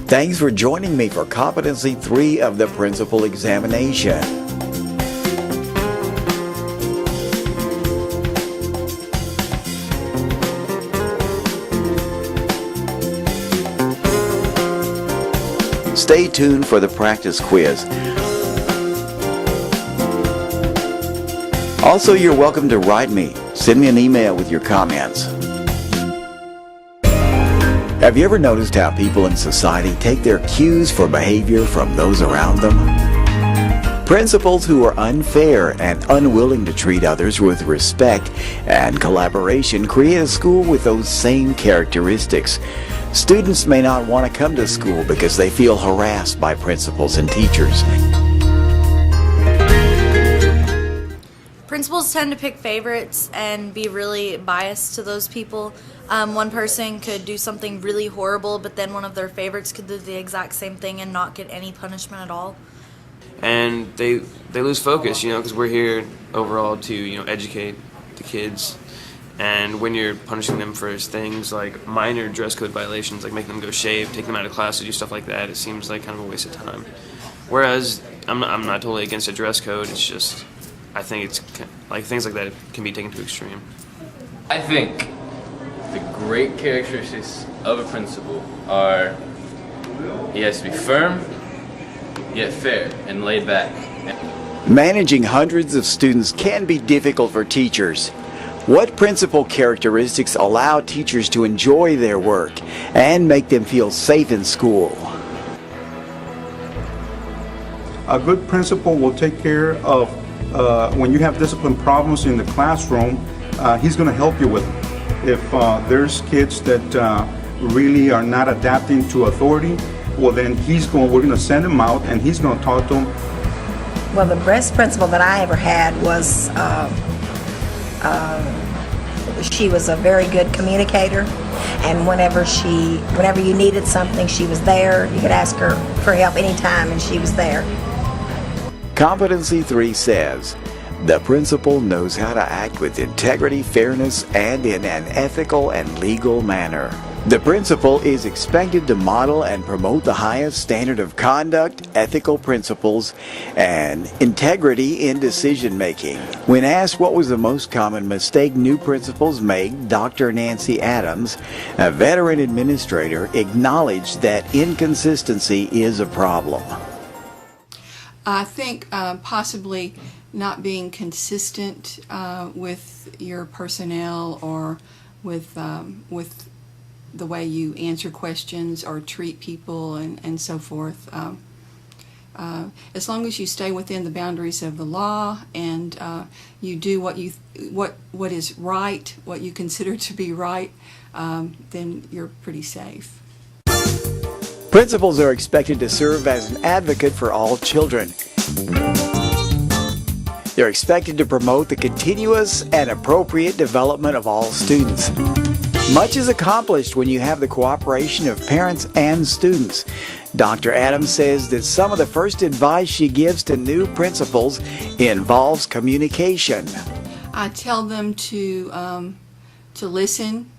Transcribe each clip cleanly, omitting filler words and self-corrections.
Thanks for joining me for Competency 3 of the Principal Examination. Stay tuned for the practice quiz. Also, you're welcome to write me. Send me an email with your comments. Have you ever noticed how people in society take their cues for behavior from those around them? Principals who are unfair and unwilling to treat others with respect and collaboration create a school with those same characteristics. Students may not want to come to school because they feel harassed by principals and teachers. Principals tend to pick favorites and be really biased to those people. One person could do something really horrible, but then one of their favorites could do the exact same thing and not get any punishment at all. And they lose focus, because we're here overall to, educate the kids. And when you're punishing them for things like minor dress code violations, like making them go shave, taking them out of class to do stuff like that, it seems like kind of a waste of time. Whereas I'm not totally against a dress code. It's just I think it's like things like that can be taken to extreme. I think the great characteristics of a principal are he has to be firm, yet fair and laid back. Managing hundreds of students can be difficult for teachers. What principal characteristics allow teachers to enjoy their work and make them feel safe in school? A good principal will take care of when you have discipline problems in the classroom. He's going to help you with them. If there's kids that really are not adapting to authority, well then we're going to send them out and he's going to talk to them. Well, the best principal that I ever had was she was a very good communicator, and whenever you needed something, she was there. You could ask her for help anytime and she was there. Competency 3 says, the principal knows how to act with integrity, fairness, and in an ethical and legal manner. The principal is expected to model and promote the highest standard of conduct, ethical principles, and integrity in decision-making. When asked what was the most common mistake new principals make, Dr. Nancy Adams, a veteran administrator, acknowledged that inconsistency is a problem. I think possibly not being consistent with your personnel or with the way you answer questions or treat people and so forth. As long as you stay within the boundaries of the law and you do what is right, what you consider to be right, then you're pretty safe. Principals are expected to serve as an advocate for all children. They're expected to promote the continuous and appropriate development of all students. Much is accomplished when you have the cooperation of parents and students. Dr. Adams says that some of the first advice she gives to new principals involves communication. I tell them to listen,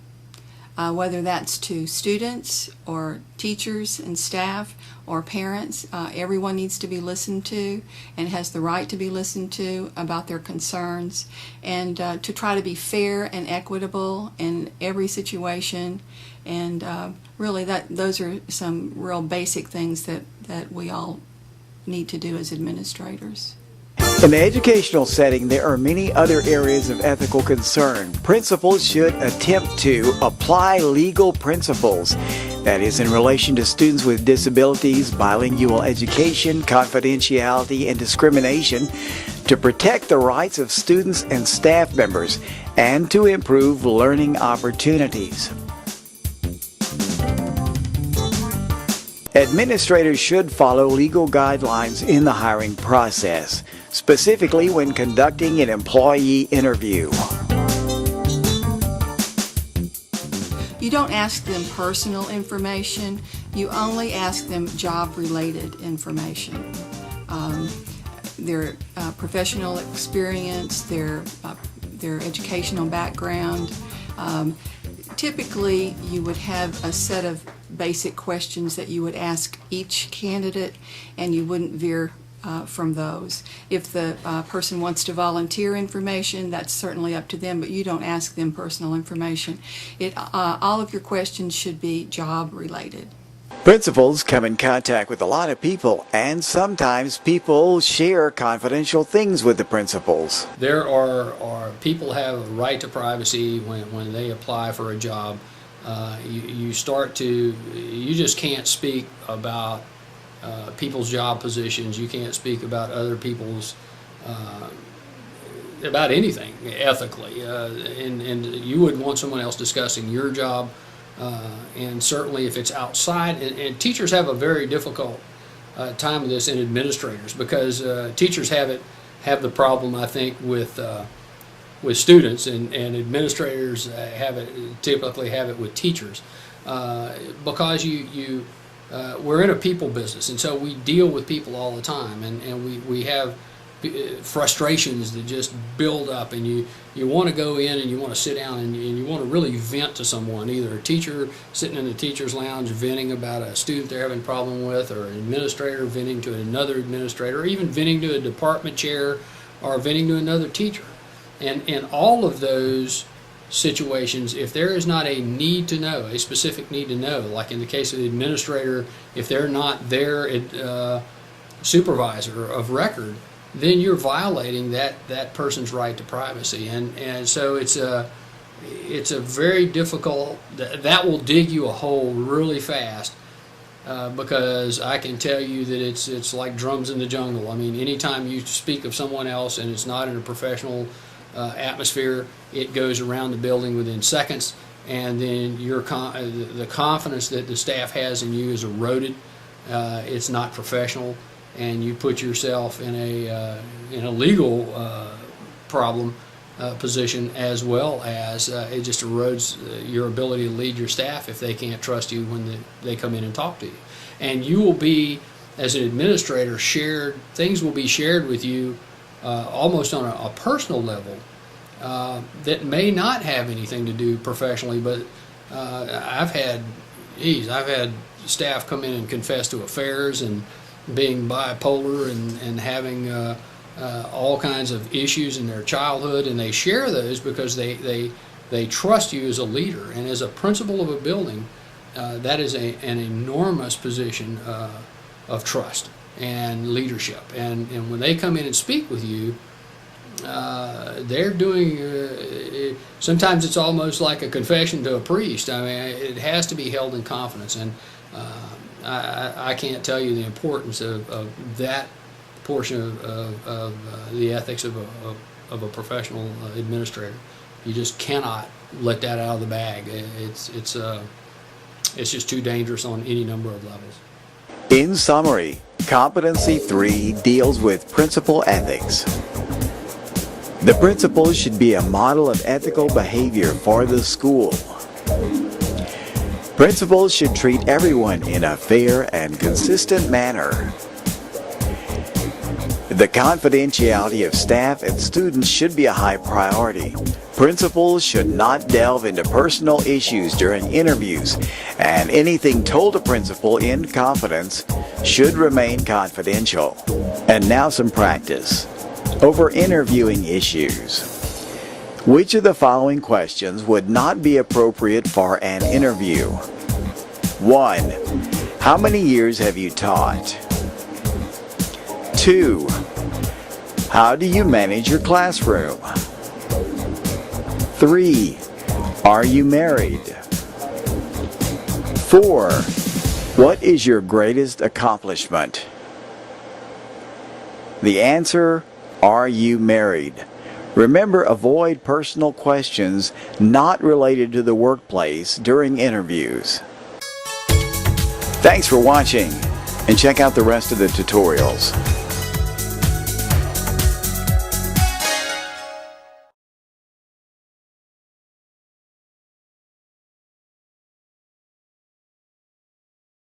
whether that's to students or teachers and staff or parents. Everyone needs to be listened to and has the right to be listened to about their concerns, and to try to be fair and equitable in every situation. And really those are some real basic things that we all need to do as administrators. In the educational setting, there are many other areas of ethical concern. Principals should attempt to apply legal principles. That is, in relation to students with disabilities, bilingual education, confidentiality, and discrimination, to protect the rights of students and staff members, and to improve learning opportunities. Administrators should follow legal guidelines in the hiring process, specifically when conducting an employee interview. You don't ask them personal information, you only ask them job-related information. Their professional experience, their educational background. Typically, you would have a set of basic questions that you would ask each candidate, and you wouldn't veer from those. If the person wants to volunteer information, that's certainly up to them, but you don't ask them personal information. All of your questions should be job related. Principals come in contact with a lot of people, and sometimes people share confidential things with the principals. There are people have a right to privacy when they apply for a job. You just can't speak about people's job positions. You can't speak about other people's about anything ethically, and you wouldn't want someone else discussing your job. And certainly if it's outside, and teachers have a very difficult time with this, and administrators, because teachers have the problem, I think, with students, and administrators typically have it with teachers, because we're in a people business, and so we deal with people all the time, and we have frustrations that just build up, and you want to go in and you want to sit down and you want to really vent to someone, either a teacher sitting in the teacher's lounge venting about a student they're having a problem with, or an administrator venting to another administrator, or even venting to a department chair, or venting to another teacher. And in all of those situations, if there is not a need to know, a specific need to know, like in the case of the administrator, if they're not their supervisor of record, then you're violating that person's right to privacy, and so it's a very difficult, that will dig you a hole really fast, because I can tell you that it's like drums in the jungle. I mean, anytime you speak of someone else and it's not in a professional atmosphere, it goes around the building within seconds, and then the confidence that the staff has in you is eroded. It's not professional, and you put yourself in a legal problem position, as well as it just erodes your ability to lead your staff if they can't trust you when they come in and talk to you. And you will be, as an administrator, things will be shared with you almost on a personal level that may not have anything to do professionally, but I've had staff come in and confess to affairs and being bipolar and having all kinds of issues in their childhood, and they share those because they trust you as a leader. And as a principal of a building, that is an enormous position of trust and leadership. And when they come in and speak with you, they're doing, sometimes it's almost like a confession to a priest. I mean, it has to be held in confidence, and I can't tell you the importance of that portion of the ethics of a professional administrator. You just cannot let that out of the bag. It's just too dangerous on any number of levels. In summary, Competency 3 deals with principal ethics. The principal should be a model of ethical behavior for the school. Principals should treat everyone in a fair and consistent manner. The confidentiality of staff and students should be a high priority. Principals should not delve into personal issues during interviews, and anything told a principal in confidence should remain confidential. And now some practice over interviewing issues. Which of the following questions would not be appropriate for an interview? 1. How many years have you taught? 2. How do you manage your classroom? 3. Are you married? 4. What is your greatest accomplishment? The answer: are you married? Remember, avoid personal questions not related to the workplace during interviews. Thanks for watching, and check out the rest of the tutorials.